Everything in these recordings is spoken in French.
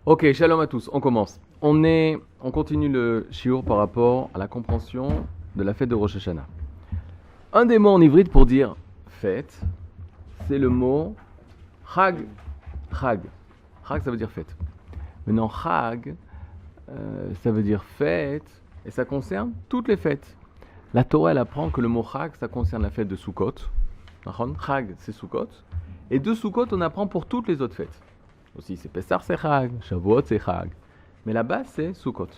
Ok, shalom à tous, on commence. On continue le shiur par rapport à la compréhension de la fête de Rosh Hashanah. Un des mots en ivrite pour dire fête, c'est le mot chag. Chag. Chag, ça veut dire fête. Maintenant, chag, ça veut dire fête, et ça concerne toutes les fêtes. La Torah, elle apprend que le mot chag, ça concerne la fête de Sukkot. Chag, c'est Sukkot. Et de Sukkot, on apprend pour toutes les autres fêtes. Aussi, c'est Pessah, c'est Chag, Shavuot, c'est Chag. Mais là-bas, c'est Sukkot.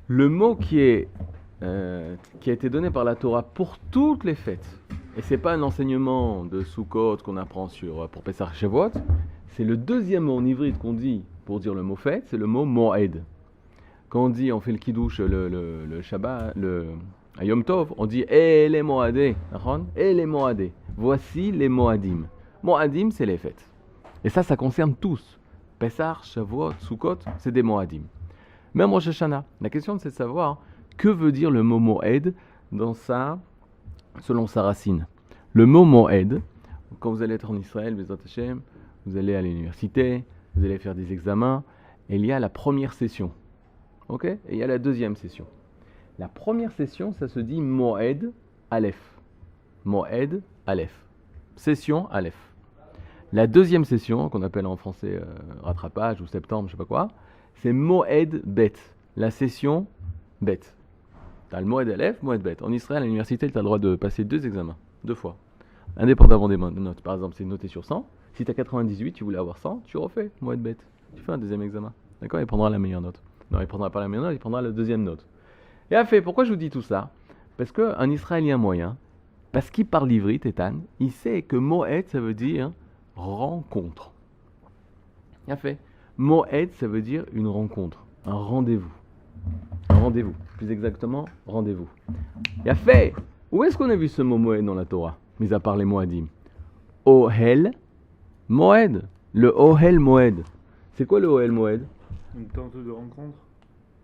Le mot qui a été donné par la Torah pour toutes les fêtes, et c'est pas un enseignement de Sukkot qu'on apprend pour Pessah, Shavuot, c'est le deuxième mot en ivrite qu'on dit pour dire le mot fête, c'est le mot Moed. Quand on fait le Kiddush, le Shabbat, à Yom Tov, on dit les Moadé, les Moadé. Voici les Moadim. Moadim, c'est les fêtes. Et ça concerne tous. Pessah, Shavuot, Sukkot, c'est des Moadim. Même Rosh Hashanah. La question, c'est de savoir que veut dire le mot Moed selon sa racine. Le mot Moed, quand vous allez être en Israël, Bezrat Hashem, vous allez à l'université, vous allez faire des examens, et il y a la première session. Ok ? Et il y a la deuxième session. La première session, ça se dit Moed Aleph. Moed Aleph. Session Aleph. La deuxième session, qu'on appelle en français rattrapage ou septembre, je sais pas quoi, c'est Moed Bet, la session Bet. Tu as le Moed Aleph, Moed Bet. En Israël, à l'université, tu as le droit de passer 2 examens, 2 fois, indépendamment des notes. Par exemple, c'est noté sur 100. Si tu as 98, tu voulais avoir 100, tu refais Moed Bet. Tu fais un deuxième examen. D'accord ? Il prendra la meilleure note. Non, il prendra pas la meilleure note, il prendra la deuxième note. Et à fait, pourquoi je vous dis tout ça ? Parce qu'un Israélien moyen, parce qu'il parle l'ivrite, Ethan, il sait que Moed, ça veut dire rencontre. Bien fait. Moed, ça veut dire une rencontre, un rendez-vous. Un rendez-vous, plus exactement, rendez-vous. Bien fait. Où est-ce qu'on a vu ce mot Moed dans la Torah, mis à part les Moadim ? Ohel Moed. Le Ohel Moed. C'est quoi le Ohel Moed ? Une tente de rencontre.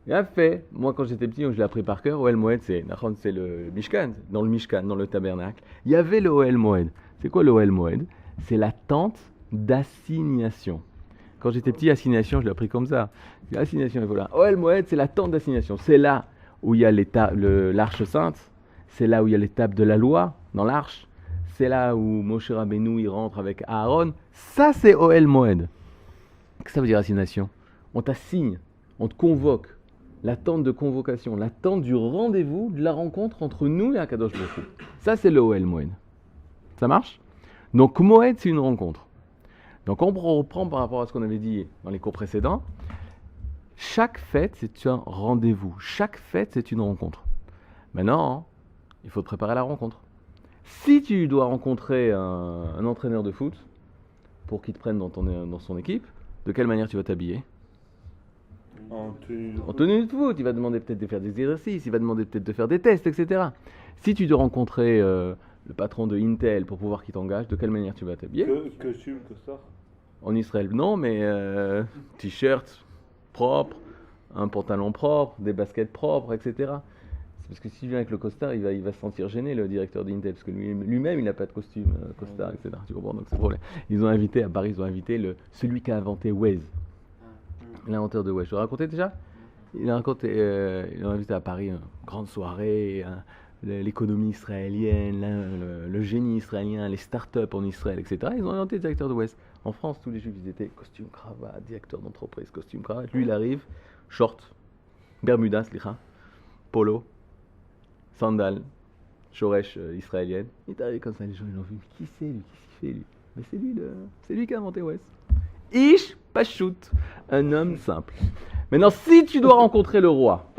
Bien fait. Moi, quand j'étais petit, je l'ai appris par cœur. Ohel Moed, c'est le Mishkan. Dans le Mishkan, dans le tabernacle. Il y avait le Ohel Moed. C'est quoi le Ohel Moed ? C'est la tente d'assignation. Quand j'étais petit, assignation, je l'ai appris comme ça. Assignation, et voilà. Ohel Moed, c'est la tente d'assignation. C'est là où il y a l'arche sainte. C'est là où il y a l'étape de la loi, dans l'arche. C'est là où Moshe Rabbeinu, il rentre avec Aaron. Ça, c'est Ohel Moed. Qu'est-ce que ça veut dire assignation ? On t'assigne, on te convoque. La tente de convocation, la tente du rendez-vous, de la rencontre entre nous et Akadosh Baruch Hu. Ça, c'est le Ohel Moed. Ça marche ? Donc, Moed, c'est une rencontre. Donc, on reprend par rapport à ce qu'on avait dit dans les cours précédents. Chaque fête, c'est un rendez-vous. Chaque fête, c'est une rencontre. Maintenant, il faut te préparer à la rencontre. Si tu dois rencontrer un entraîneur de foot pour qu'il te prenne dans son équipe, de quelle manière tu vas t'habiller ? En tenue de foot. Il va demander peut-être de faire des exercices, il va demander peut-être de faire des tests, etc. Si tu dois rencontrer le patron de Intel pour pouvoir qu'il t'engage, de quelle manière tu vas t'habiller ? Costume, costard. En Israël, non, mais t-shirt propre, un pantalon propre, des baskets propres, etc. C'est parce que si tu viens avec le costard, il va se sentir gêné, le directeur d'Intel, parce que lui-même, il n'a pas de costume, costard, etc. Tu comprends ? Donc c'est le problème. À Paris, ils ont invité celui qui a inventé Waze, l'inventeur de Waze. Je te racontais déjà ? Il a invité à Paris une grande soirée, l'économie israélienne, le génie israélien, les startups en Israël, etc. Ils ont inventé le directeur de Waze. En France, tous les juifs, ils étaient costume, cravate, directeur d'entreprise, costume, cravate. Lui, il arrive, short, bermuda, polo, sandales, shoresh israélienne. Il est arrivé comme ça, les gens, ils l'ont vu. Mais qui c'est lui ? Qu'est-ce qu'il fait lui ? Mais c'est lui qui a inventé Waze. Ish Pachout, un homme simple. Maintenant, si tu dois rencontrer le roi,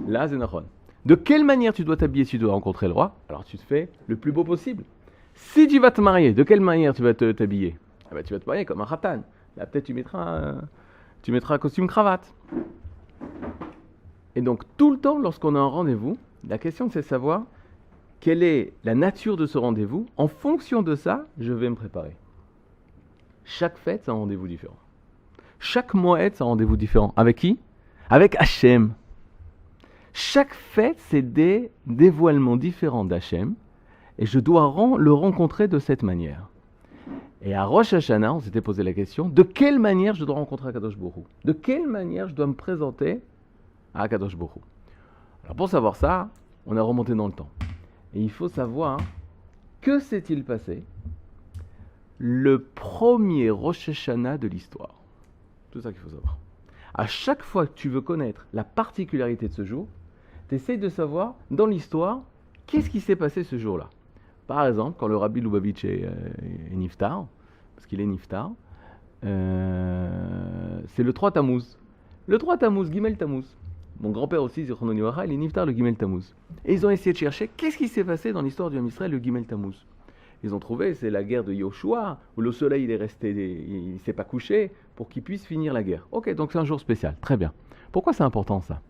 là, Zénachon, de quelle manière tu dois t'habiller si tu dois rencontrer le roi ? Alors, tu te fais le plus beau possible. Si tu vas te marier, de quelle manière tu vas t'habiller ? Tu vas te marier comme un khatan. Là, peut-être tu mettras un costume cravate. Et donc, tout le temps, lorsqu'on a un rendez-vous, la question, c'est de savoir quelle est la nature de ce rendez-vous. En fonction de ça, je vais me préparer. Chaque fête, c'est un rendez-vous différent. Chaque moed, c'est un rendez-vous différent. Avec qui ? Avec Hachem. Chaque fête, c'est des dévoilements différents d'Hachem. Et je dois le rencontrer de cette manière. Et à Rosh Hashanah, on s'était posé la question, de quelle manière je dois rencontrer Akadosh Baruch Hu? De quelle manière je dois me présenter à Akadosh Baruch Hu? Alors pour savoir ça, on a remonté dans le temps. Et il faut savoir, que s'est-il passé le premier Rosh Hashanah de l'histoire? C'est ça qu'il faut savoir. À chaque fois que tu veux connaître la particularité de ce jour, tu essayes de savoir, dans l'histoire, qu'est-ce qui s'est passé ce jour-là. Par exemple, quand le Rabbi Lubavitch est niftar, parce qu'il est niftar, c'est le 3 Tammuz. Le 3 Tammuz, Gimel Tammuz. Mon grand-père aussi, Zichrono Livracha, il est niftar le Gimel Tammuz. Et ils ont essayé de chercher qu'est-ce qui s'est passé dans l'histoire du Ham Israël, le Gimel Tammuz. Ils ont trouvé, c'est la guerre de Yoshua, où le soleil il est resté, il ne s'est pas couché, pour qu'il puisse finir la guerre. Ok, donc c'est un jour spécial, très bien. Pourquoi c'est important ça?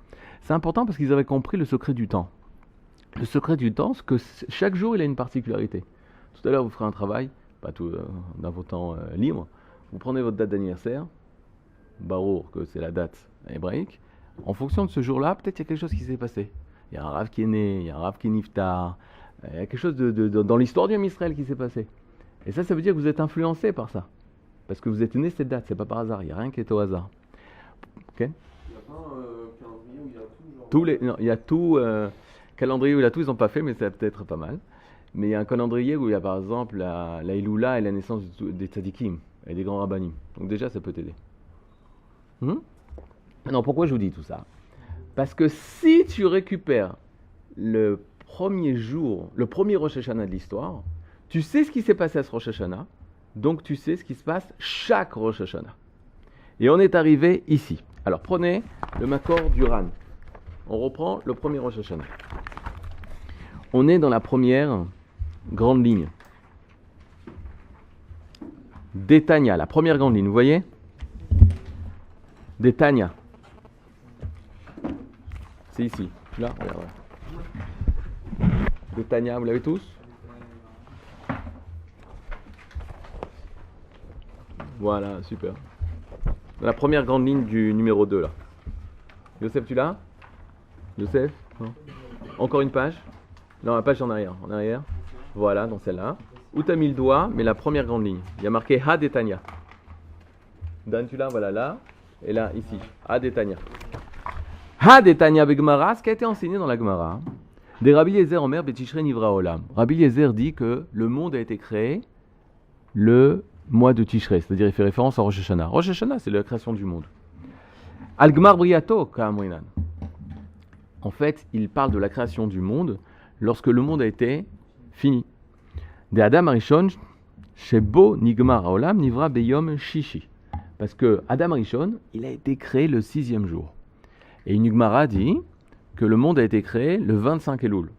C'est important parce qu'ils avaient compris le secret du temps. Le secret du temps, c'est que chaque jour il a une particularité. Tout à l'heure vous ferez un travail, pas tout dans vos temps libres, vous prenez votre date d'anniversaire, Barour, que c'est la date hébraïque, en fonction de ce jour-là, peut-être il y a quelque chose qui s'est passé. Il y a un Rav qui est né, il y a un Rav qui est niftar, il y a quelque chose dans l'histoire du Ham Israël qui s'est passé. Et ça veut dire que vous êtes influencé par ça. Parce que vous êtes né cette date, c'est pas par hasard, il n'y a rien qui est au hasard. Ok? Il n'y a pas un calendrier où il y a tout genre... Tous les, non, il y a tout, calendrier où il y a tout, ils n'ont pas fait, mais ça peut être pas mal. Mais il y a un calendrier où il y a par exemple la Iloula et la naissance des tzadikim et des grands rabbanim. Donc déjà, ça peut t'aider. Non, pourquoi je vous dis tout ça? Parce que si tu récupères le premier jour, le premier Rosh Hashanah de l'histoire, tu sais ce qui s'est passé à ce Rosh Hashanah, donc tu sais ce qui se passe chaque Rosh Hashanah. Et on est arrivé ici. Alors prenez le Makor du Ran. On reprend le premier Rosh Hashanah. On est dans la première grande ligne. Détania, la première grande ligne, vous voyez? Détania. C'est ici. Là, regarde. Détania, vous l'avez tous? Voilà, super. La première grande ligne du numéro 2 là. Youssef, tu l'as? Youssef? Non. Encore une page? Non, la page en arrière. En arrière. Voilà, dans celle-là. Où tu as mis le doigt, mais la première grande ligne. Il y a marqué Ha Détania. Dan, tu l'as? Voilà, là. Et là, ici. Ha Détania. Ha Détania Begmara, ce qui a été enseigné dans la Gemara. Des Rabbi Eliezer Omer Betishre Nivra Olam. Rabbi Eliezer dit que le monde a été créé le mois de Tishrei, c'est-à-dire il fait référence à Rosh Hashanah. Rosh Hashanah, c'est la création du monde. Al-Gmar Briato, Ka'amrinan. En fait, il parle de la création du monde lorsque le monde a été fini. De Adam Arishon, Shebo Nigmar Haolam Nivra Beyom Shishi. Parce que Adam Arishon, il a été créé le 6e jour. Et une Gemara dit que le monde a été créé le 25 Elul.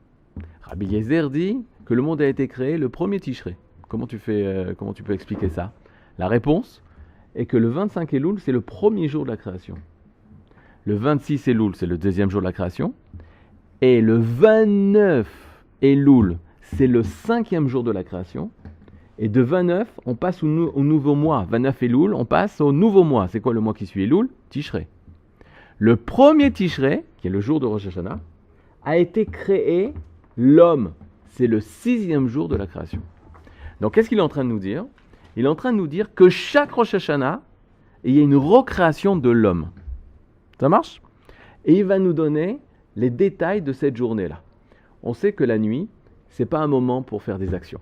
Rabbi Eliezer dit que le monde a été créé le 1er Tishrei. Comment tu peux expliquer ça? La réponse est que le 25 Elul, c'est le premier jour de la création. Le 26 Elul, c'est le 2e jour de la création. Et le 29 Elul, c'est le 5e jour de la création. Et de 29, on passe au nouveau mois. 29 Elul, on passe au nouveau mois. C'est quoi le mois qui suit Elul? Tishrei. Le premier Tishrei, qui est le jour de Rosh Hashanah, a été créé l'homme. C'est le 6e jour de la création. Donc, qu'est-ce qu'il est en train de nous dire? Il est en train de nous dire que chaque Rosh Hashanah, il y a une recréation de l'homme. Ça marche? Et il va nous donner les détails de cette journée-là. On sait que la nuit, ce n'est pas un moment pour faire des actions.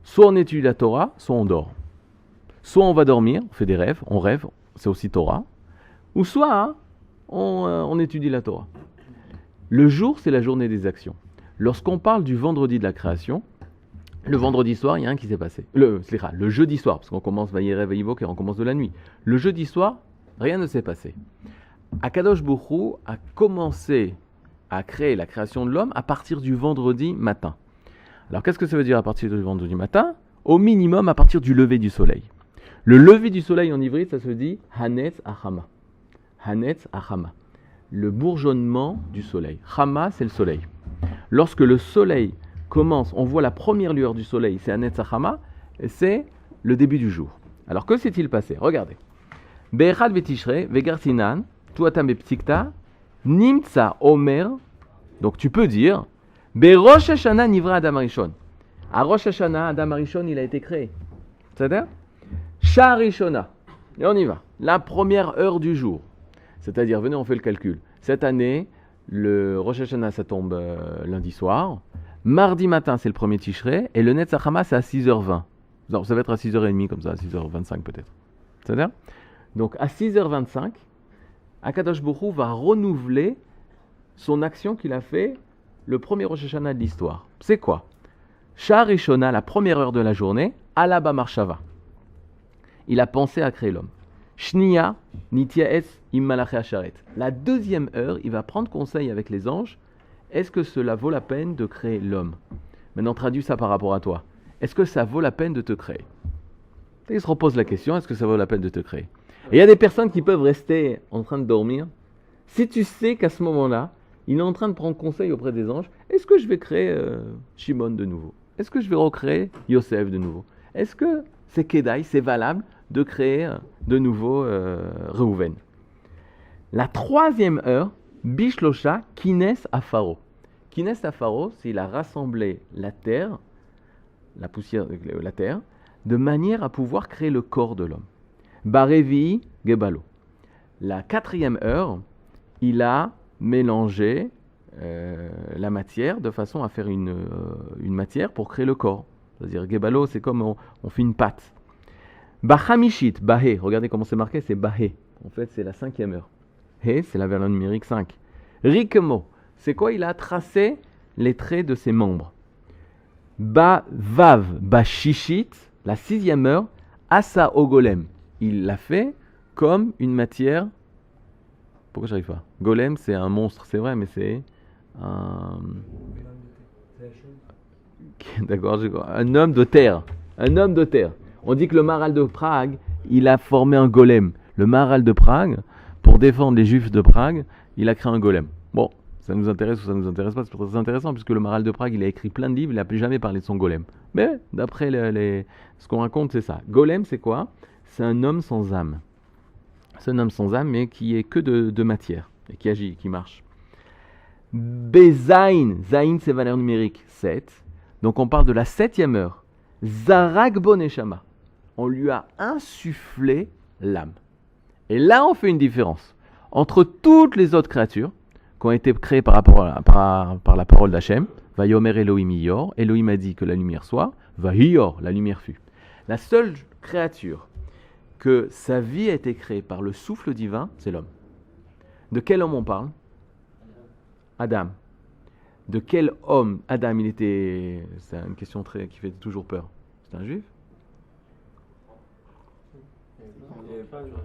Soit on étudie la Torah, soit on dort. Soit on va dormir, on fait des rêves, on rêve, c'est aussi Torah. Ou soit on étudie la Torah. Le jour, c'est la journée des actions. Lorsqu'on parle du vendredi de la création, le vendredi soir, il y a un qui s'est passé. Le jeudi soir, parce qu'on commence Vayerev et Yivoker, on commence de la nuit. Le jeudi soir, rien ne s'est passé. Akadosh Baruch Hu a commencé à créer la création de l'homme à partir du vendredi matin. Alors qu'est-ce que ça veut dire à partir du vendredi matin? Au minimum à partir du lever du soleil. Le lever du soleil en ivrite, ça se dit Hanetz Achama. Hanetz Achama. Le bourgeonnement du soleil. Chama, c'est le soleil. Lorsque le soleil commence, on voit la première lueur du soleil, c'est Hanetz Achama, et c'est le début du jour. Alors que s'est-il passé? Regardez. Be'echad ve'tishrei ve'garsinan tuatam be'ptikta nimtsa omer. Donc tu peux dire Be'rosh Hashanah nivra Adam Arishon. À Rosh Hashanah, Adam Arishon, il a été créé. C'est-à-dire Sharishona. Et on y va. La première heure du jour. C'est-à-dire, venez, on fait le calcul. Cette année, le Rosh Hashanah, ça tombe lundi soir. Mardi matin, c'est le premier Tishrei. Et le Netzach Hama, c'est à 6h20. Non, ça va être à 6h30, comme ça, à 6h25 peut-être. C'est-à-dire donc, à 6h25, Akadosh Baruch Hu va renouveler son action qu'il a fait le premier Rosh Hashanah de l'histoire. C'est quoi? Shah Rishona, la première heure de la journée, Alaba Marshava. Il a pensé à créer l'homme. Shniya, Nityaes, Immalaché Asharet. La deuxième heure, il va prendre conseil avec les anges. Est-ce que cela vaut la peine de créer l'homme? Maintenant, traduis ça par rapport à toi. Est-ce que ça vaut la peine de te créer? Et il se repose la question, est-ce que ça vaut la peine de te créer? Et il y a des personnes qui peuvent rester en train de dormir. Si tu sais qu'à ce moment-là, il est en train de prendre conseil auprès des anges, est-ce que je vais créer Shimon de nouveau? Est-ce que je vais recréer Yosef de nouveau? Est-ce que c'est Kedaï, c'est valable de créer de nouveau Reuven? La troisième heure, Bishlosha, Kines Afaro. Kines Afaro, c'est il a rassemblé la terre, la poussière, la terre, de manière à pouvoir créer le corps de l'homme. Barevi Gebalo. La quatrième heure, il a mélangé la matière de façon à faire une matière pour créer le corps. C'est-à-dire Gebalo, c'est comme on fait une pâte. Bachamishit, Bahé, regardez comment c'est marqué, c'est Bahé. En fait, c'est la cinquième heure. He, c'est la valeur numérique 5. Rikmo, c'est quoi? Il a tracé les traits de ses membres. Vav, Bashishit, la sixième heure, Asa Ogolem. Il l'a fait comme une matière. Pourquoi j'arrive pas? Golem, c'est un monstre, c'est vrai, mais c'est un. D'accord, un homme de terre. Un homme de terre. On dit que le Maharal de Prague, il a formé un golem. Le Maharal de Prague, pour défendre les Juifs de Prague, il a créé un golem. Bon, ça nous intéresse ou ça nous intéresse pas, c'est très intéressant puisque le Maharal de Prague, il a écrit plein de livres, il n'a plus jamais parlé de son golem. Mais d'après ce qu'on raconte, c'est ça. Golem, c'est quoi? C'est un homme sans âme. C'est un homme sans âme, mais qui est que de matière et qui agit, qui marche. Bezaïn, Zaïn, c'est valeur numérique 7. Donc on parle de la septième heure. Zarak Boneshama. On lui a insufflé l'âme. Et là, on fait une différence entre toutes les autres créatures qui ont été créées par la parole d'Hachem. Vayomer Elohim Iyor. Elohim a dit que la lumière soit. Vahiyor, la lumière fut. La seule créature que sa vie a été créée par le souffle divin, c'est l'homme. De quel homme on parle? Adam. De quel homme Adam, il était... C'est une question qui fait toujours peur. C'est un juif?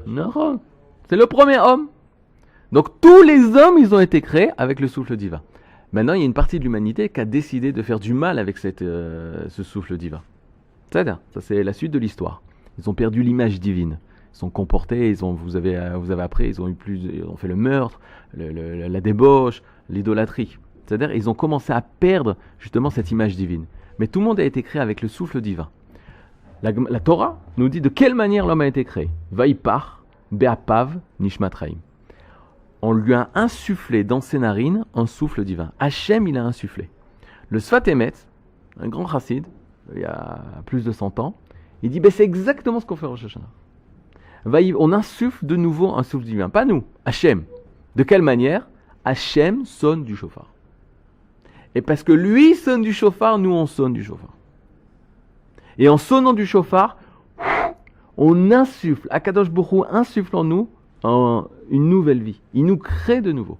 Non, c'est le premier homme. Donc tous les hommes, ils ont été créés avec le souffle divin. Maintenant, il y a une partie de l'humanité qui a décidé de faire du mal avec ce souffle divin. C'est-à-dire, ça c'est la suite de l'histoire. Ils ont perdu l'image divine. Ils sont comportés, vous avez appris, ils ont fait le meurtre, la débauche, l'idolâtrie. C'est-à-dire, ils ont commencé à perdre justement cette image divine. Mais tout le monde a été créé avec le souffle divin. La Torah nous dit de quelle manière l'homme a été créé. Vaïpar, Be'apav, Nishmatraim. On lui a insufflé dans ses narines un souffle divin. Hachem, il a insufflé. Le Sfat Emet, un grand chassid, il y a plus de 100 ans, il dit, c'est exactement ce qu'on fait au Rosh Hashanah. On insuffle de nouveau un souffle divin. Pas nous, Hachem. De quelle manière? Hachem sonne du chauffard. Et parce que lui sonne du chauffard, nous on sonne du chauffard. Et en sonnant du chauffard, on insuffle, Akadosh Baruch Hu insuffle en nous une nouvelle vie. Il nous crée de nouveau.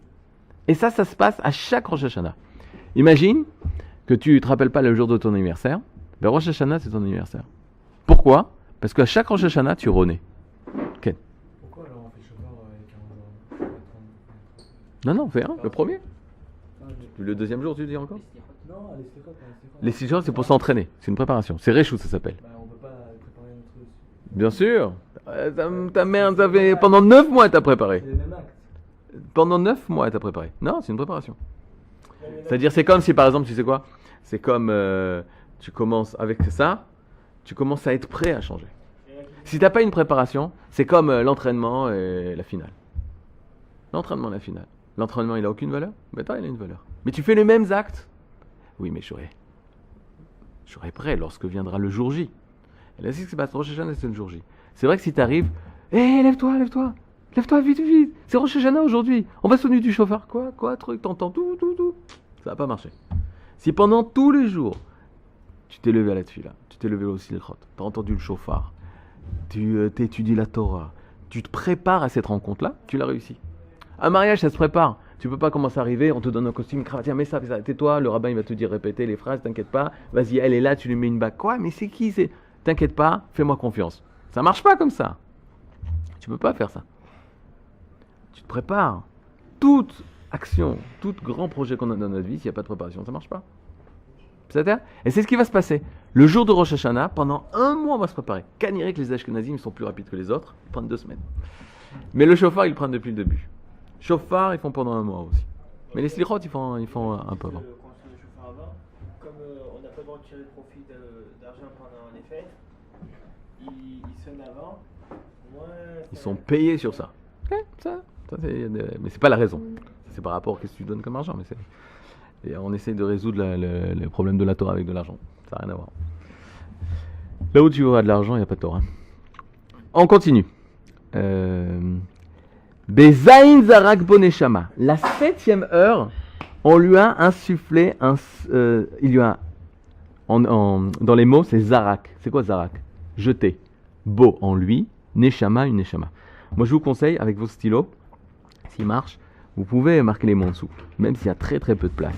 Et ça se passe à chaque Rosh Hashanah. Imagine que tu ne te rappelles pas le jour de ton anniversaire. Ben Rosh Hashanah, c'est ton anniversaire. Pourquoi? Parce qu'à chaque Rosh Hashanah, tu renais. Ken. Pourquoi alors on fait chauffard avec un... Non, fais un, le premier. Le deuxième jour, tu dis encore? Non, allez, c'est quoi? Les 6 jours, c'est pour s'entraîner. C'est une préparation. C'est Réchou, ça s'appelle. Bah, on peut pas préparer notre truc. Bien sûr. Ta mère, pendant 9 mois, t'as préparé. C'est les mêmes actes. Pendant 9 mois, t'as préparé. Non, c'est une préparation. C'est-à-dire, c'est comme si, par exemple, tu sais quoi? C'est comme tu commences avec ça, tu commences à être prêt à changer. Si t'as pas une préparation, c'est comme l'entraînement et la finale. L'entraînement et la finale. L'entraînement, il a aucune valeur? Ben, il a une valeur. Mais tu fais les mêmes actes. Oui, mais je serai prêt lorsque viendra le jour J. Et là, c'est ce qui se passe. Rosh Hashanah, c'est le jour J. C'est vrai que si tu arrives, hé, lève-toi, lève-toi. Lève-toi, vite, vite. C'est Rosh Hashanah aujourd'hui. On va sonner du chauffard. Quoi, truc, t'entends tout. Ça va pas marcher. Si pendant tous les jours, tu t'es levé à la tefila, tu t'es levé au silchot, tu as entendu le chauffard, tu t'étudies la Torah, tu te prépares à cette rencontre-là, tu l'as réussi. Un mariage, ça se prépare. Tu peux pas commencer à arriver, on te donne un costume, une cravate, tiens, mets ça, tais-toi, le rabbin il va te dire répéter les phrases, t'inquiète pas, vas-y, elle est là, tu lui mets une bague. Quoi, mais c'est qui c'est? T'inquiète pas, fais-moi confiance. Ça marche pas comme ça. Tu peux pas faire ça. Tu te prépares. Toute action, tout grand projet qu'on a dans notre vie, s'il n'y a pas de préparation, ça marche pas. C'est-à-dire, et c'est ce qui va se passer. Le jour de Rosh Hashanah, pendant un mois, on va se préparer. Caniré que les Ashkenazim sont plus rapides que les autres, ils prennent 2 semaines. Mais le chauffard, ils le prennent depuis le début. Chauffard, ils font pendant un mois aussi. Mais les slichot, ils font un peu avant. Quand on le chauffard avant, comme on n'a pas le droit de tirer profit d'argent pendant les fêtes, ils sonnent avant. Ils sont payés sur ça. Okay, mais c'est pas la raison. C'est par rapport à ce que tu donnes comme argent. Et on essaye de résoudre le problème de la Torah avec de l'argent. Ça n'a rien à voir. Là où tu auras de l'argent, il n'y a pas de Torah. On continue. Bezaïn Zarak Boneshama. La 7e heure, on lui a insufflé il lui a dans les mots, c'est Zarak. C'est quoi Zarak? Jeter. Bo en lui, Neshama, une Neshama. Moi, je vous conseille, avec vos stylos, s'il marche, vous pouvez marquer les mots en dessous, même s'il y a très très peu de place.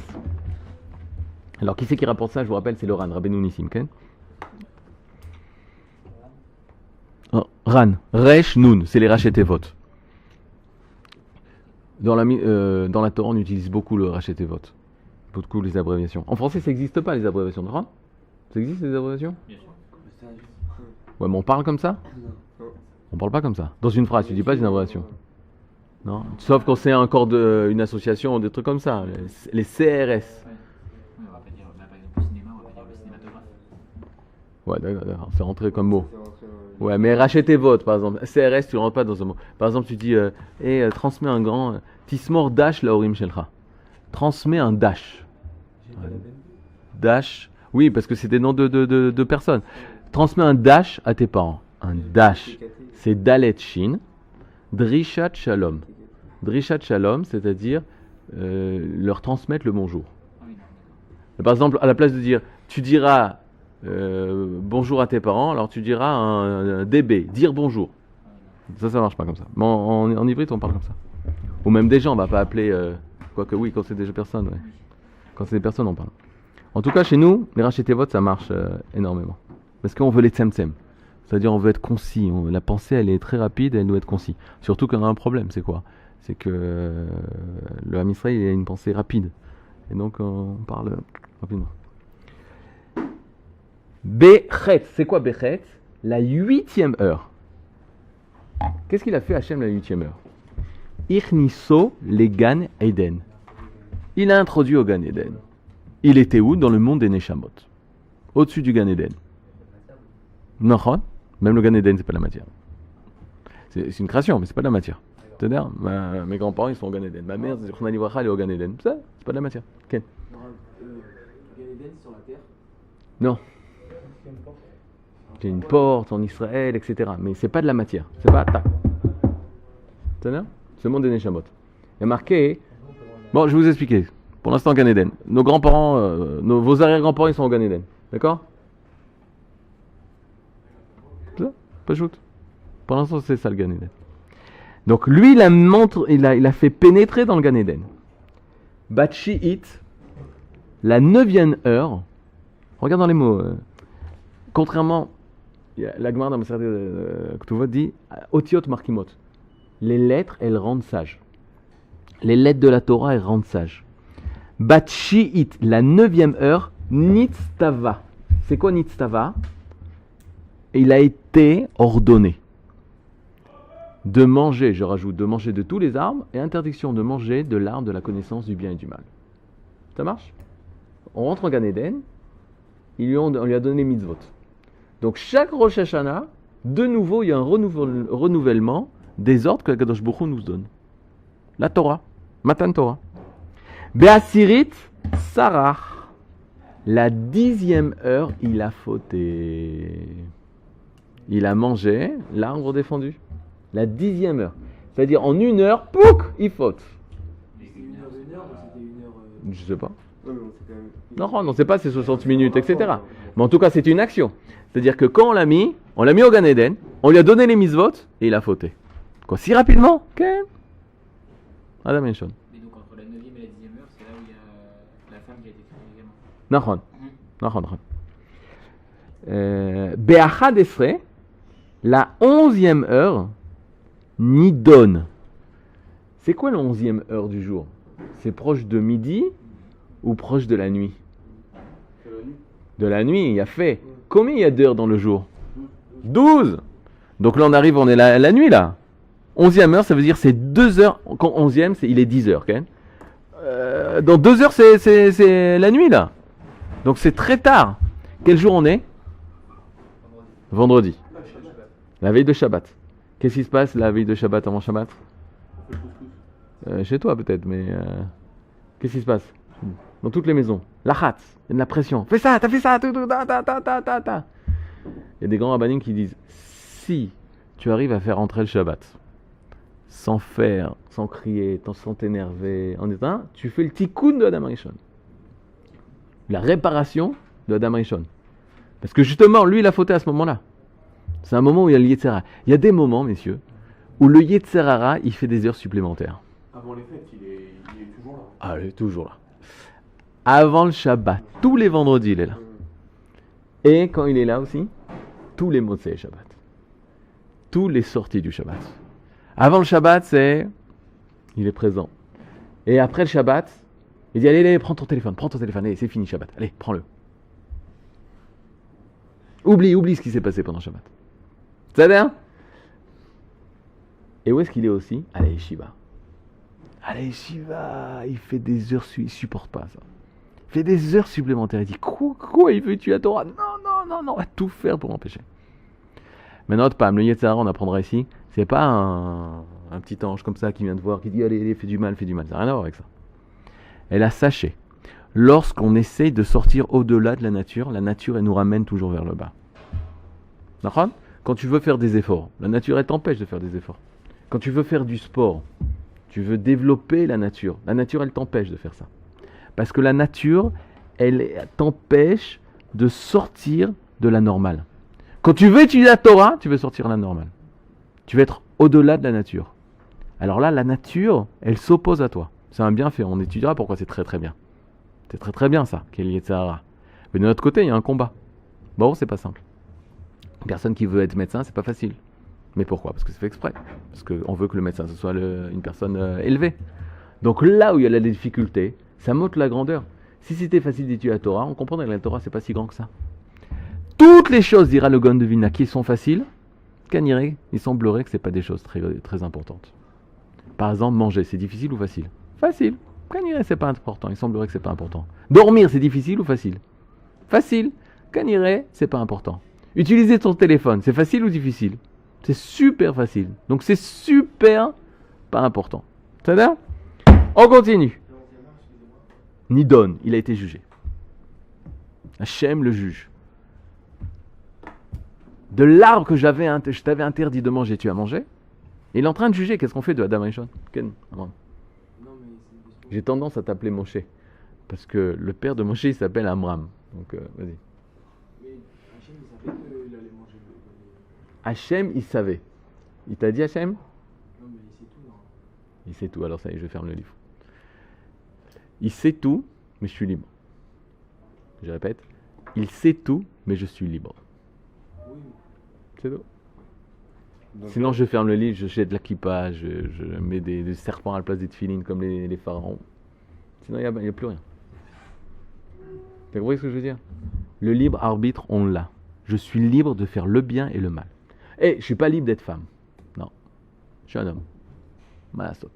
Alors, qui c'est qui rapporte ça? Je vous rappelle, c'est le Ran, Rabbeinu Nissim, ok? Ran, Resh, Nun, c'est les Rachetevot. Dans la Torah, on utilise beaucoup le Rachetevot, beaucoup les abréviations. En français, ça n'existe pas, les abréviations de Ran? Ça existe, les abréviations? Bien sûr. Ouais, mais on parle comme ça? On parle pas comme ça. Dans une phrase, tu dis pas une abréviation. Non. Sauf quand c'est encore une association ou des trucs comme ça. Les CRS. On va pas dire, par exemple, au cinéma, on va pas dire le cinématographe. Ouais, d'accord. C'est rentré comme mot. Ouais, mais rachetez votre, par exemple. CRS, tu ne rentres pas dans un mot. Par exemple, tu dis, transmets un grand. Tismor dash la orim shelcha. Transmets un dash. Ouais. Dash. Oui, parce que c'est des noms de personnes. Transmets un dash à tes parents. Un dash. C'est Dalet Shin. Drishat Shalom. Drishat Shalom, c'est-à-dire leur transmettre le bonjour. Par exemple, à la place de dire, tu diras bonjour à tes parents, alors tu diras un DB, dire bonjour. Ça marche pas comme ça. Mais en hybride, on parle comme ça. Ou même des gens, on va pas appeler, quoique oui, quand c'est des personnes, ouais. Quand c'est des personnes, on parle. En tout cas, chez nous, les rachetez-votes, ça marche énormément. Parce qu'on veut les tsem-tsem. C'est-à-dire on veut être concis. La pensée, elle est très rapide, elle doit être concis. Surtout quand on a un problème, c'est quoi? C'est que le Ham Israël, il a une pensée rapide. Et donc on parle rapidement. Bechet, c'est quoi Bechet? La 8e heure. Qu'est-ce qu'il a fait Hachem la 8e heure? Irniso le Gan Eden. Il a introduit au Gan Eden. Il était où? Dans le monde des Neshamot. Au-dessus du Gan Eden. Non, même le Gan Eden, c'est pas la matière. C'est une création, mais c'est pas de la matière. C'est-à-dire, mes grands-parents, ils sont au Gan Eden. Ma mère, elle est au Gan Eden. Ça, c'est pas de la matière. Ken. Le Gan Eden, c'est sur la terre. Non. C'est une porte en Israël, etc. Mais c'est pas de la matière. C'est pas ta. C'est-à-dire, c'est le monde des Neshamot. Il y a marqué. Bon, je vais vous expliquer. Pour l'instant, Gan Eden. Nos grands-parents, vos arrière-grands-parents, ils sont au Gan Eden. D'accord? Ça, pas shoot. Pour l'instant, c'est ça le Gan Eden. Donc lui, il a fait pénétrer dans le Gan Eden. Batchi'it, la 9e heure. Regarde dans les mots. Contrairement, la Gemara dans le Ktuvot dit Otiot Markimot. Les lettres, elles rendent sages. Les lettres de la Torah, elles rendent sages. Batchi'it, la 9e heure, Nitztava. C'est quoi Nitztava? Il a été ordonné de manger, je rajoute, de manger de tous les arbres et interdiction de manger de l'arbre de la connaissance du bien et du mal. Ça marche? On rentre en Gan Eden, on lui a donné les mitzvot. Donc chaque Rosh Hashanah, de nouveau, il y a un renouvellement des ordres que la Kadosh Baruch Hu nous donne. La Torah, Matan Torah. Be'asirit Sarah, la 10e heure, il a fauté. Il a mangé l'arbre défendu. La 10e heure. C'est-à-dire en 1 heure, pouc, il faute. Mais C'était une heure ou c'était une heure Je sais pas. Non, mais c'est quand même. Non, non, c'est pas ces 60 minutes, etc. Mais en tout cas, c'est une action. C'est-à-dire que quand on l'a mis au Gan Eden, on lui a donné les mitzvot et il a fauté. Quoi, si rapidement? Ken Adam Enshon. Mais donc entre la 9e et la 10e heure, c'est là où il y a la femme qui a été tuée également. Nahon. Nahon. Be'achad Esre, la 11e heure, Nidon. C'est quoi la 11e heure du jour? C'est proche de midi ou proche de la nuit? C'est la nuit. De la nuit, il y a fait. Combien il y a d'heures dans le jour? 12. Donc là, on est la nuit là. 11e heure, ça veut dire c'est 2 heures. Quand 11e, il est 10 heures. Dans 2 heures, c'est la nuit là. Donc c'est très tard. Quel jour on est? Vendredi. La veille de Shabbat. Qu'est-ce qui se passe la veille de Shabbat avant Shabbat? Chez toi peut-être, mais qu'est-ce qui se passe? Dans toutes les maisons. La chatz, il y a de la pression. Fais ça, t'as fait ça, ta. Il y a des grands rabbinim qui disent, si tu arrives à faire entrer le Shabbat, sans faire, sans crier, sans t'énerver, en disant, tu fais le tikkun de Adam Rishon. La réparation de Adam Rishon. Parce que justement, lui, il a fauté à ce moment-là. C'est un moment où il y a le Yetzer Hara. Il y a des moments, messieurs, où le Yetzer Hara, il fait des heures supplémentaires. Avant les fêtes, il est toujours là. Ah, il est toujours là. Avant le Shabbat, tous les vendredis, il est là. Et quand il est là aussi, tous les Motzei Shabbat. Tous les sorties du Shabbat. Avant le Shabbat, il est présent. Et après le Shabbat, il dit, allez, prends ton téléphone, allez, c'est fini Shabbat, allez, prends-le. Oublie ce qui s'est passé pendant Shabbat. Ça va? Et où est-ce qu'il est aussi? À la Yeshiva. À la Yeshiva, il fait des heures, il supporte pas ça. Il fait des heures supplémentaires. Il dit, quoi, il veut tuer la Torah? Non, on va tout faire pour m'empêcher. Mais note pas, le Yetzer Hara, on apprendra ici, c'est pas un petit ange comme ça qui vient te voir, qui dit, allez, fais du mal. Ça n'a rien à voir avec ça. Elle a sachez, lorsqu'on essaye de sortir au-delà de la nature, elle nous ramène toujours vers le bas. D'accord? Quand tu veux faire des efforts, la nature, elle t'empêche de faire des efforts. Quand tu veux faire du sport, tu veux développer la nature, elle t'empêche de faire ça. Parce que la nature, elle t'empêche de sortir de la normale. Quand tu veux étudier la Torah, tu veux sortir de la normale. Tu veux être au-delà de la nature. Alors là, la nature, elle s'oppose à toi. C'est un bienfait, on étudiera pourquoi c'est très très bien. C'est très très bien ça, qu'est le Yetzer Hara. Mais de notre côté, il y a un combat. Bon, c'est pas simple. Une personne qui veut être médecin, c'est pas facile. Mais pourquoi? Parce que c'est fait exprès. Parce qu'on veut que le médecin, ce soit une personne élevée. Donc là où il y a la difficulté, ça montre la grandeur. Si c'était facile d'étudier la Torah, on comprendrait que la Torah, c'est pas si grand que ça. Toutes les choses, dira le Gaon de Vilna, qui sont faciles, il semblerait que ce n'est pas des choses très, très importantes. Par exemple, manger, c'est difficile ou facile? Facile. Caniré, c'est pas important. Il semblerait que c'est pas important. Dormir, c'est difficile ou facile? Facile. Caniré, c'est pas important. Utiliser ton téléphone, c'est facile ou difficile? C'est super facile. Donc c'est super pas important. Ça va? On continue. Nidon, il a été jugé. Hachem le juge. De l'arbre que je t'avais interdit de manger, tu as mangé. Il est en train de juger. Qu'est-ce qu'on fait de Adam Rishon? Ken, Amram. J'ai tendance à t'appeler Moshe. Parce que le père de Moshe, il s'appelle Amram. Donc, vas-y. Mais Hachem, il savait qu'il allait manger Hachem, il savait. Il t'a dit Hachem? Non, mais il sait tout, non? Il sait tout. Alors ça y est, je ferme le livre. Il sait tout, mais je suis libre. Je répète. Il sait tout, mais je suis libre. Oui. C'est tout. Donc, Sinon, je ferme le livre, je jette la kippa, je mets des serpents à la place des tefilines comme les pharaons. Sinon, il n'y a plus rien. T'as compris ce que je veux dire? Le libre arbitre, on l'a. Je suis libre de faire le bien et le mal. Et je suis pas libre d'être femme. Non. Je suis un homme. Malasot.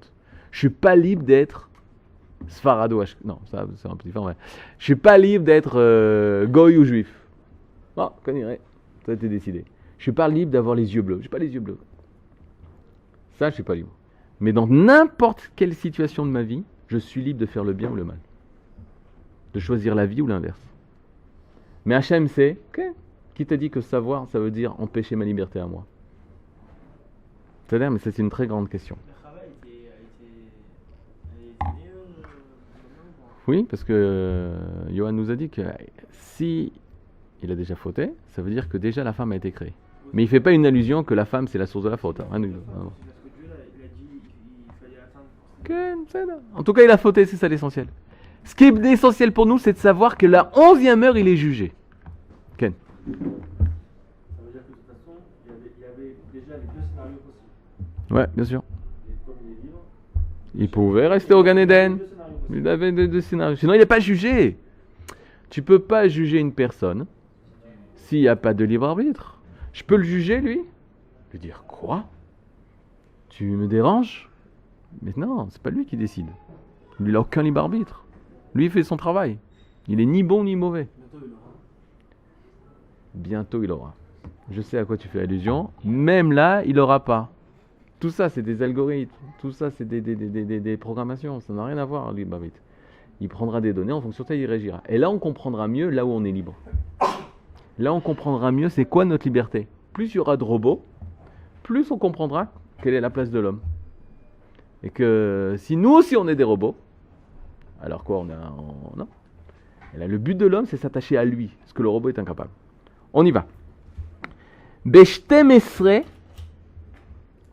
Je suis pas libre d'être Sfarado. Non, ça c'est un petit peu vrai. Je suis pas libre d'être goy ou juif. Non, connaît. Ça a été décidé. Je suis pas libre d'avoir les yeux bleus. J'ai pas les yeux bleus. Ça, je suis pas libre. Mais dans n'importe quelle situation de ma vie, je suis libre de faire le bien ou le mal. De choisir la vie ou l'inverse. Mais Hachem, c'est ok. Qui t'a dit que savoir, ça veut dire empêcher ma liberté à moi? C'est-à-dire, mais c'est une très grande question. Le travail elle était née Oui, parce que Johan nous a dit que si il a déjà fauté, ça veut dire que déjà la femme a été créée. Mais il fait pas une allusion que la femme c'est la source de la faute. Hein. parce que Dieu il a dit il fallait attendre pour Ken, c'est là. En tout cas, il a fauté, c'est ça l'essentiel. Ce qui est essentiel pour nous, c'est de savoir que la 11e heure, il est jugé. Ken. Ça veut dire que de toute façon, il y avait déjà les deux scénarios possibles. Ouais, bien sûr. Et comme il est libre, Il pouvait rester au Gan Eden. deux scénarios possibles. Il avait deux scénarios. Sinon, il n'est pas jugé. Tu peux pas juger une personne s'il n'y a pas de libre arbitre. Je peux le juger, lui. Lui dire quoi? Tu me déranges? Mais non, c'est pas lui qui décide. Lui, il n'a aucun libre arbitre. Lui, il fait son travail. Il est ni bon ni mauvais. Bientôt, il aura. Je sais à quoi tu fais allusion. Même là, il n'aura pas. Tout ça, c'est des algorithmes. Tout ça, c'est des programmations. Ça n'a rien à voir, lui, Babit. Il prendra des données, en fonction de ça, il réagira. Et là, on comprendra mieux là où on est libre. Là, on comprendra mieux c'est quoi notre liberté. Plus il y aura de robots, plus on comprendra quelle est la place de l'homme. Et que si nous aussi on est des robots, alors quoi, non. Et là, le but de l'homme, c'est s'attacher à lui, ce que le robot est incapable. On y va. Beshtemesre,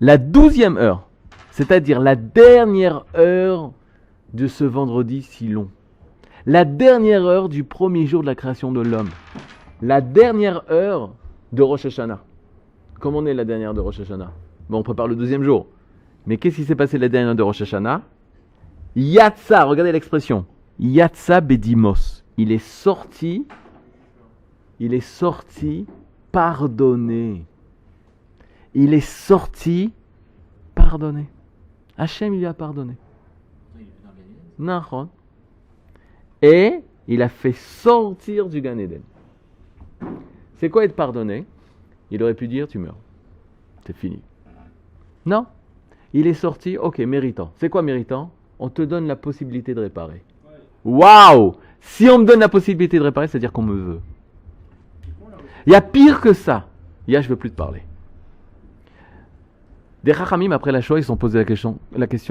la 12e heure, c'est-à-dire la dernière heure de ce vendredi si long. La dernière heure du premier jour de la création de l'homme. La dernière heure de Rosh Hashanah. Comment on est la dernière de Rosh Hashanah? Bon, on prépare le 2e jour. Mais qu'est-ce qui s'est passé la dernière de Rosh Hashanah? Yatsa, regardez l'expression. Yatsa bedimos. Il est sorti pardonné. Il est sorti pardonné. Hachem lui a pardonné. Il est dans le Gan Eden. Nahon. Et il a fait sortir du Gan Eden. C'est quoi être pardonné? Il aurait pu dire tu meurs. C'est fini. Non. Il est sorti, ok, méritant. C'est quoi méritant? On te donne la possibilité de réparer. Waouh! Si on me donne la possibilité de réparer, c'est-à-dire qu'on me veut. Il y a pire que ça. Il y a je veux plus te parler. Des Chachamim, après la Shoah, ils se sont posé la question,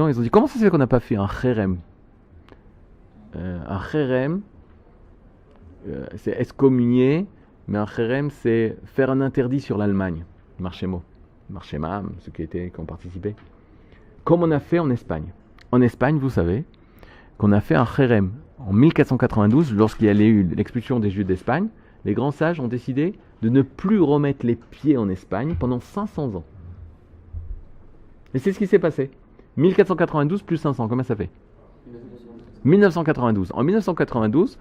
ils ont dit comment ça se fait qu'on n'a pas fait un Cherem? Un Cherem, c'est excommunier, mais un Cherem, c'est faire un interdit sur l'Allemagne. Marchémo, ceux qui ont participé. Comme on a fait en Espagne. En Espagne, vous savez, qu'on a fait un Cherem. En 1492, lorsqu'il y a eu l'expulsion des Juifs d'Espagne, les grands sages ont décidé de ne plus remettre les pieds en Espagne pendant 500 ans. Et c'est ce qui s'est passé. 1492 plus 500, combien ça fait? 1992. En 1992,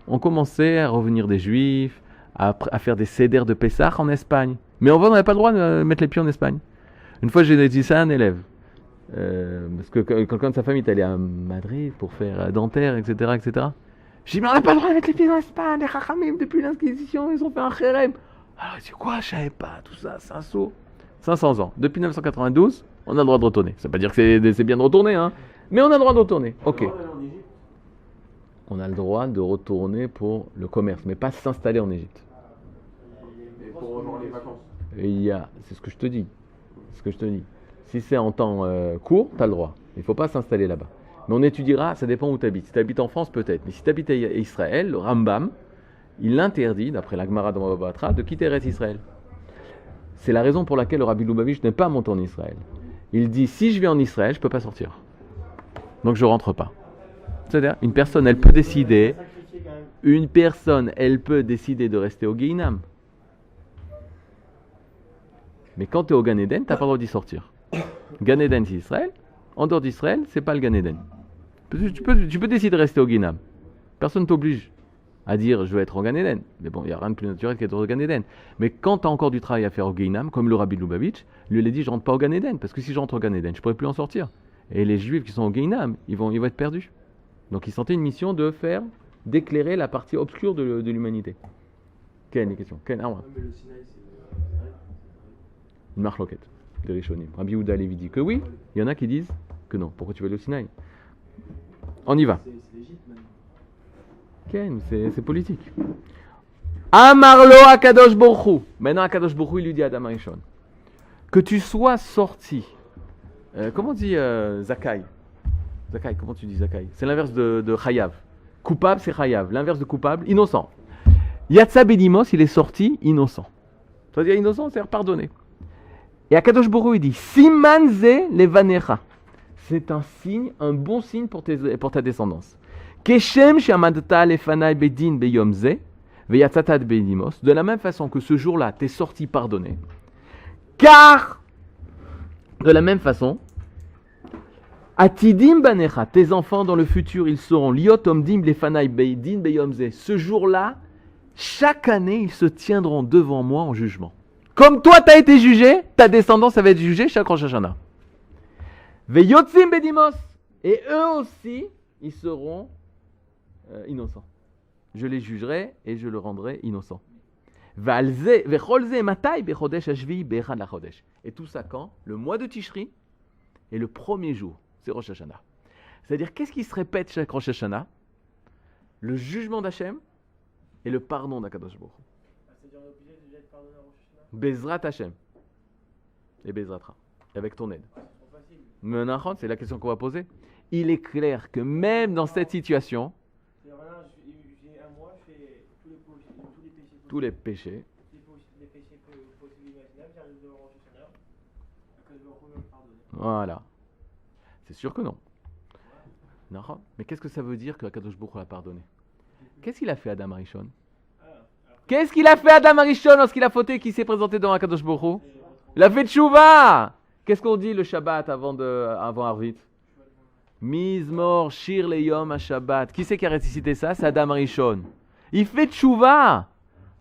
on commençait à revenir des Juifs, à faire des cédères de Pessah en Espagne. Mais on n'avait pas le droit de mettre les pieds en Espagne. Une fois, j'ai dit ça à un élève. Parce que quelqu'un de sa famille est allé à Madrid pour faire dentaire, etc., etc. J'ai dit, mais on n'a pas le droit de mettre les pieds en Espagne. Les Chachamim, depuis l'Inquisition, ils ont fait un Cherem. Alors, il dit, quoi? Je savais pas, tout ça, c'est un saut. 500 ans. Depuis 1992, on a le droit de retourner. Ça veut pas dire que c'est bien de retourner, hein. Mais on a le droit de retourner. Ok. On a le droit de retourner pour le commerce, mais pas s'installer en Égypte. Et pour rejoindre les vacances. C'est ce que je te dis. Si c'est en temps court, tu as le droit. Il ne faut pas s'installer là-bas. Mais on étudiera, ça dépend où tu habites. Si tu habites en France, peut-être. Mais si tu habites à Israël, le Rambam, il interdit, d'après la Gemara de Bava Batra, de quitter Eretz Israël. C'est la raison pour laquelle le Rabbi Lubavitch n'est pas monté en Israël. Il dit, si je vais en Israël, je ne peux pas sortir. Donc je ne rentre pas. C'est-à-dire, une personne, elle peut décider de rester au Guéinam. Mais quand tu es au Gan Eden, tu n'as pas le droit d'y sortir. Gan Eden, c'est Israël. En dehors d'Israël, c'est pas le Gan Eden. Tu peux décider de rester au Guéinam. Personne ne t'oblige à dire je vais être au Gan Eden. Mais bon, il n'y a rien de plus naturel qu'être au Gan Eden. Mais quand tu as encore du travail à faire au Guéinam, comme le Rabbi Lubavitch, lui il a dit je rentre pas au Gan Eden. Parce que si je rentre au Gan Eden, je ne pourrai plus en sortir. Et les Juifs qui sont au Guéinam, ils vont être perdus. Donc il sentait une mission d'éclairer la partie obscure de l'humanité. Quelle est la question? Mais le Sinaï, c'est une marloquette de Rishonim. Rabbi Yehuda Levi dit que oui, il y en a qui disent que non. Pourquoi tu vas aller au Sinaï? On y va. c'est l'Égypte maintenant. Ken, c'est politique. Amarlo Akadosh Baruch Hu. Maintenant, Akadosh Baruch Hu, il lui dit à Adam Arishon que tu sois sorti. Comment on dit Zakai? Zakai, comment tu dis Zakai? C'est l'inverse de Chayav. Coupable, c'est Chayav. L'inverse de coupable, innocent. Yatsa Bedimos, il est sorti innocent. Ça veut dire innocent, c'est-à-dire pardonné. Et Akadosh Baruch Hu, il dit Simanze levanecha. C'est un signe, un bon signe pour ta descendance. Keshem shamadta lefanai bedin beyomze. De la même façon que ce jour-là, t'es sorti pardonné. Car, de la même façon, Atidim banecha, tes enfants dans le futur, ils seront liot omdim lefanai beidin beyomze. Ce jour-là, chaque année, ils se tiendront devant moi en jugement. Comme toi, t'as été jugé, ta descendance va être jugée chaque Rosh Hashanah. Veyotzim bedimos. Et eux aussi, ils seront innocents. Je les jugerai et je le rendrai innocent. Et tout ça quand? Le mois de Tishri et le premier jour, c'est Rosh Hashanah. C'est-à-dire, qu'est-ce qui se répète chaque Rosh Hashanah? Le jugement d'Hachem et le pardon d'Akadosh Baruch Hu. C'est-à-dire, on est obligé déjà de pardonner à Rosh Hashanah. Bezrat Hachem et Bezratra, avec ton aide. C'est trop facile. Menachon, c'est la question qu'on va poser. Il est clair que même dans cette situation, C'est-à-dire, voilà, j'ai un mois, je fais tous les péchés. tous les péchés, Les péchés possibles imaginables, j'arrive devant Rosh Hashanah, que je vais me pardonner. voilà. C'est sûr que non. Nahon. Mais qu'est-ce que ça veut dire que Akadosh Baruch Hu l'a pardonné? Qu'est-ce qu'il a fait Adam Arishon? Qu'est-ce qu'il a fait Adam Arishon lorsqu'il a fauté et qu'il s'est présenté devant Akadosh Baruch Hu? Il a fait tchouva. Qu'est-ce qu'on dit le Shabbat avant Arvit? Mizmor Shir Leyom HaShabbat. Qui c'est qui a récité ça? C'est Adam Arishon. Il fait tchouva.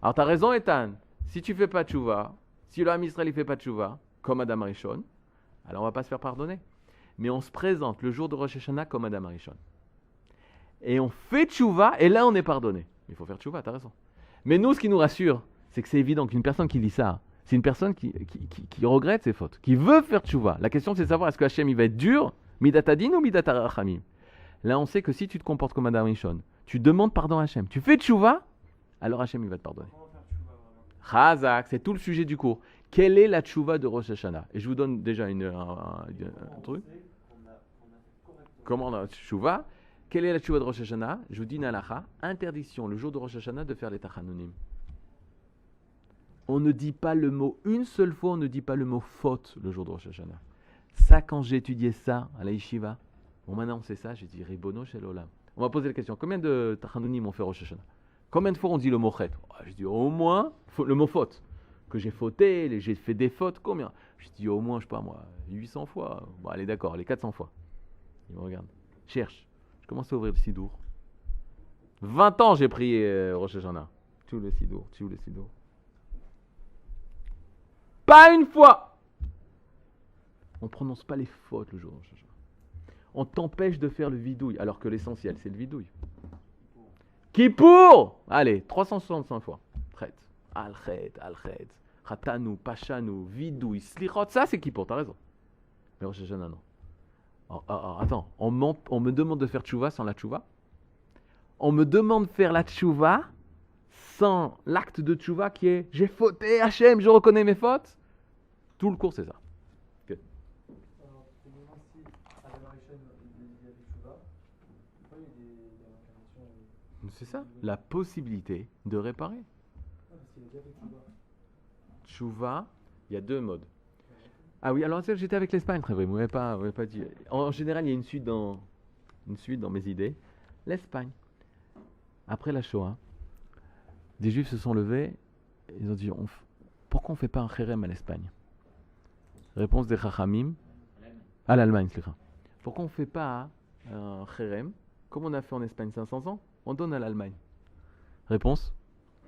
Alors t'as raison Ethan. Si tu fais pas tchouva, si le Ham Israël il fait pas tchouva, comme Adam Arishon, alors on va pas se faire pardonner. Mais on se présente le jour de Rosh Hashanah comme Adam Arishon. Et on fait tchouva et là on est pardonné. Il faut faire tchouva, t'as raison. Mais nous, ce qui nous rassure, c'est que c'est évident qu'une personne qui dit ça, c'est une personne qui regrette ses fautes, qui veut faire tchouva. La question, c'est de savoir est-ce que Hachem il va être dur, midatadin ou midatarachamim. Là, on sait que si tu te comportes comme Adam Rishon, tu demandes pardon à Hachem, tu fais tchouva, alors Hachem il va te pardonner. Comment faire tchouva vraiment? Chazak, c'est tout le sujet du cours. Quelle est la tchouva de Rosh Hashanah? Et je vous donne déjà un truc. Comment on a tchouva? Quelle est la tchouva de Rosh Hashanah? Je vous dis une halakha, interdiction le jour de Rosh Hashanah de faire les tachanonim. On ne dit pas le mot, une seule fois on ne dit pas le mot faute le jour de Rosh Hashanah. Ça, quand j'ai étudié ça à la yeshiva, bon maintenant on sait ça, j'ai dit Ribono shel olam. On va poser la question, combien de tachanonim on fait Rosh Hashanah? Combien de fois on dit le mot chet? Je dis au moins, le mot faute. Que j'ai fauté, j'ai fait des fautes, combien? Je dis au moins, je sais pas moi, 800 fois. Bon allez d'accord, les 400 fois. Il me regarde, cherche. Je commence à ouvrir le Sidour. 20 ans j'ai prié Rosh Hashanah. Tout le Sidour. Pas une fois. On ne prononce pas les fautes le jour de Rosh Hashanah. On t'empêche de faire le vidouille, alors que l'essentiel c'est le vidouille. Kippour. Allez, 365 fois. Chet, al-chet, Khatanu, Pachanu, vidouille, slichot, ça c'est Kippour, t'as raison. Mais Rosh Hashanah non. Attends, on me demande de faire tchouva sans la tchouva. On me demande de faire la tchouva sans l'acte de tchouva qui est j'ai fauté Hachem, je reconnais mes fautes. Tout le cours c'est ça. Okay. Alors, pour le moment, si Adam Arishon il y a des tchouva, pourquoi il y a des réincarnations C'est ça, la possibilité de réparer. parce qu'il a déjà fait tchouva. Tchouva, il y a deux modes. Ah oui, alors j'étais avec l'Espagne, très vrai, vous m'avez pas dit. En général, il y a une suite dans mes idées. L'Espagne, après la Shoah, des Juifs se sont levés, ils ont dit pourquoi on ne fait pas un kherem à l'Espagne? Réponse des Chachamim, à l'Allemagne, c'est ça. Pourquoi on ne fait pas un kherem, comme on a fait en Espagne 500 ans, on donne à l'Allemagne? Réponse?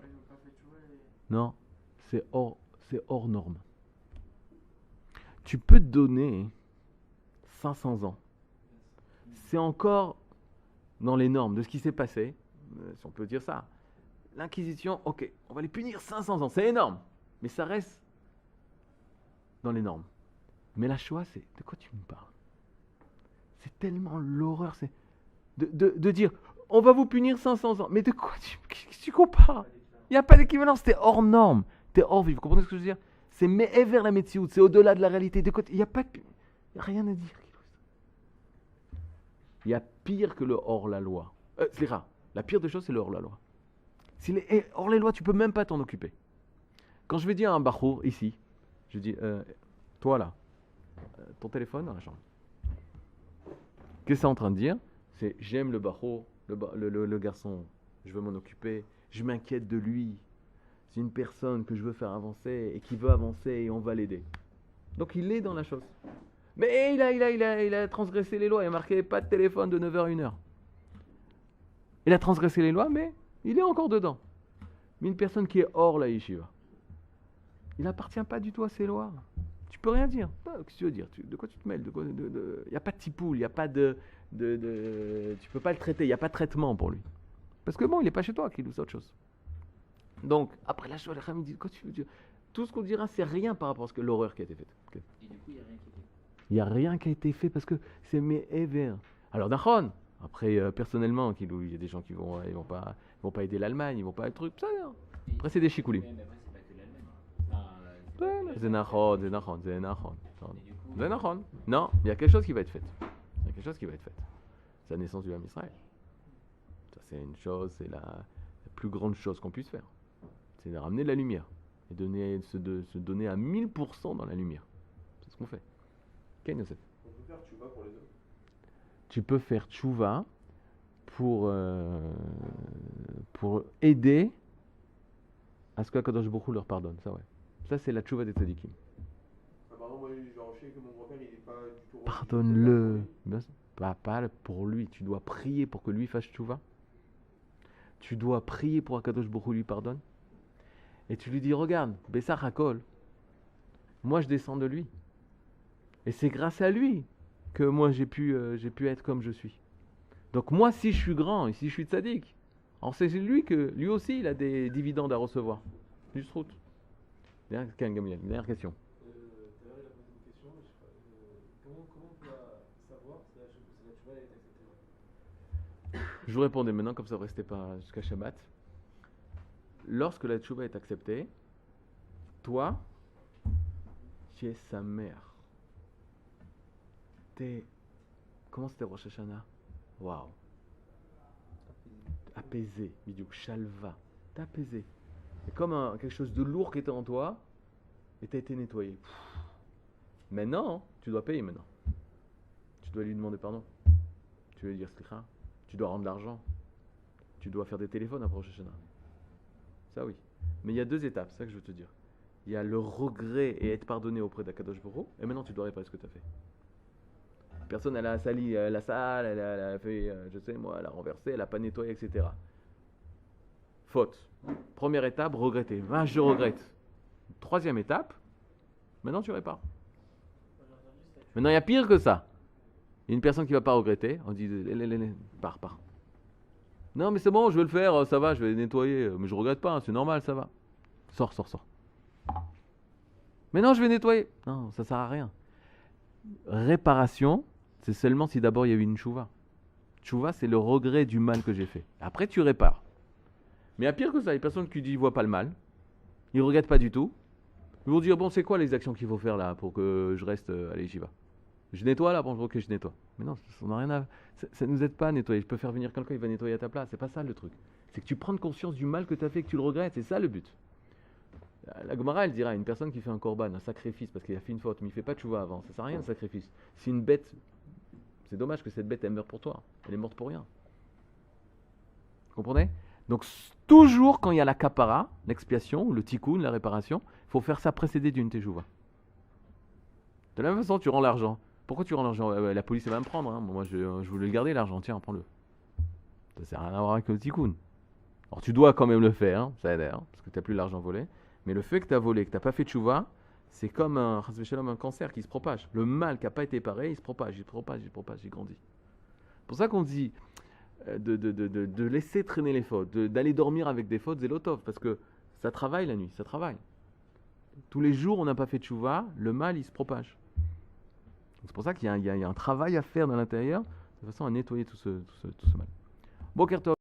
Ouais, ils n'ont pas fait tchouva et... Non, c'est hors norme. Tu peux donner 500 ans. C'est encore dans les normes de ce qui s'est passé, si on peut dire ça. L'Inquisition, ok, on va les punir 500 ans, c'est énorme. Mais ça reste dans les normes. Mais la Shoah, c'est de quoi tu me parles? C'est tellement l'horreur, c'est de dire, on va vous punir 500 ans. Mais de quoi tu compares? Il n'y a pas d'équivalence, t'es hors norme, t'es hors vie. Vous comprenez ce que je veux dire? C'est vers la métiout, c'est au-delà de la réalité. Il n'y a rien à dire. Il y a pire que le hors-la-loi. C'est rare. La pire des choses, c'est le hors-la-loi. Hors-les-lois, tu peux même pas t'en occuper. Quand je vais dire à un bachour, ici, je dis, toi là, ton téléphone dans la chambre. Qu'est-ce que c'est en train de dire? C'est, j'aime le bachour, le garçon, je veux m'en occuper, je m'inquiète de lui. C'est une personne que je veux faire avancer et qui veut avancer et on va l'aider. Donc il est dans la chose. Mais il a transgressé les lois, il a marqué pas de téléphone de 9h à 1h. Il a transgressé les lois, mais il est encore dedans. Mais une personne qui est hors la yeshiva, il n'appartient pas du tout à ces lois. Tu peux rien dire. Qu'est-ce que tu veux dire? De quoi tu te mêles? Il n'y a pas de tipoul, il n'y a pas tu peux pas le traiter, il n'y a pas de traitement pour lui. Parce que bon, il n'est pas chez toi, qu'il ou autre chose. Donc, après la Shoah, les Chachamim disent, quoi tu veux dire? Tout ce qu'on dira, c'est rien par rapport à l'horreur qui a été faite. Okay. Et du coup, il n'y a rien qui était. Il n'y a rien qui a été fait parce que c'est Me'ever. Alors, Nachon, après, personnellement, il y a des gens qui vont pas aider l'Allemagne, ils vont pas être truc, ça, non. Après, c'est des chikoulis. Mais après, c'est pas que l'Allemagne. C'est Nachon. Non, il y a quelque chose qui va être fait. C'est la naissance du Ham Israël. Ça, c'est une chose, c'est la plus grande chose qu'on puisse faire. C'est de ramener de la lumière et se donner à 1000% dans la lumière. C'est ce qu'on fait. Ken Yosef. On peut faire tchouva pour les autres. Tu peux faire tchouva pour aider à ce que Akadosh Baruch Hu leur pardonne. Ça, ouais. Ça, c'est la tchouva des tzadikim. Par exemple, moi, je sais que mon grand-père, il n'est pas du tout... Pardonne-le. Pas pour lui. Tu dois prier pour que lui fasse tchouva. Tu dois prier pour Akadosh Baruch Hu lui pardonne. Et tu lui dis, regarde, Bessar Hakol, moi je descends de lui. Et c'est grâce à lui que moi j'ai pu être comme je suis. Donc moi, si je suis grand et si je suis tzaddik, alors c'est lui aussi il a des dividendes à recevoir. Juste route. Dernière question. Tout à l'heure, il a posé une question, mais je sais pas, comment on peut savoir si la tchouva est acceptée? Je vous répondais maintenant, comme ça ne restait pas jusqu'à Shabbat. Lorsque la tchouva est acceptée, toi, tu es sa mère. Comment c'était Rosh Hashanah? Waouh. Apaisé, bidiouk, shalva. T'es apaisé. C'est comme quelque chose de lourd qui était en toi et t'as été nettoyé. Maintenant, tu dois payer maintenant. Tu dois lui demander pardon. Tu veux lui dire slicha. Tu dois rendre l'argent. Tu dois faire des téléphones après Rosh Hashanah. Ça oui. Mais il y a 2 étapes, c'est ça que je veux te dire. Il y a le regret et être pardonné auprès d'Akadosh Baruch Hu, et maintenant tu dois réparer ce que tu as fait. Personne, elle a sali la salle, elle a fait, je sais moi, elle a renversé, elle a pas nettoyé, etc. Faute. Première étape, regretter. Je regrette. 3e étape, maintenant tu répares. Maintenant il y a pire que ça. Il y a une personne qui ne va pas regretter, on dit, pars. Non mais c'est bon, je vais le faire, ça va, je vais nettoyer, mais je regrette pas, c'est normal, ça va. Sors. Mais non, je vais nettoyer. Non, ça sert à rien. Réparation, c'est seulement si d'abord il y a eu une tchouva. Tchouva, c'est le regret du mal que j'ai fait. Après, tu répares. Mais il y a pire que ça, il y a personne qui ne voit pas le mal. Ils ne regrettent pas du tout. Ils vont dire, bon, c'est quoi les actions qu'il faut faire là pour que je reste, allez, j'y vais. Je nettoie là, bon, ok, je nettoie. Mais non, ça n'a rien à... Ça ne nous aide pas à nettoyer. Je peux faire venir quelqu'un, il va nettoyer à ta place. C'est pas ça le truc. C'est que tu prends conscience du mal que tu as fait et que tu le regrettes. C'est ça le but. La Gemara, elle dira, une personne qui fait un korban, un sacrifice, parce qu'il a fait une faute, mais il ne fait pas de tchouva avant, ça ne sert à rien le sacrifice. Si une bête, c'est dommage que cette bête, elle meure pour toi. Elle est morte pour rien. Vous comprenez? Donc, toujours quand il y a la kapara, l'expiation, le tikkun, la réparation, il faut faire ça précédé d'une teshuvah. De la même façon, tu rends l'argent. Pourquoi tu rends l'argent? La police, elle va me prendre. Hein. Moi, je voulais le garder, l'argent. Tiens, prends-le. Ça ne sert à rien à voir avec le tikkun. Alors, tu dois quand même le faire, hein, ça aide, hein, parce que tu n'as plus l'argent volé. Mais le fait que tu as volé, que tu n'as pas fait tchouva, c'est comme un cancer qui se propage. Le mal qui n'a pas été paré, il se propage, il grandit. C'est pour ça qu'on dit de laisser traîner les fautes, d'aller dormir avec des fautes, zélotov, parce que ça travaille la nuit, ça travaille. Tous les jours, on n'a pas fait tchouva, le mal, il se propage. C'est pour ça qu'il y a un travail à faire dans l'intérieur, de façon à nettoyer tout ce mal. Boker Tov.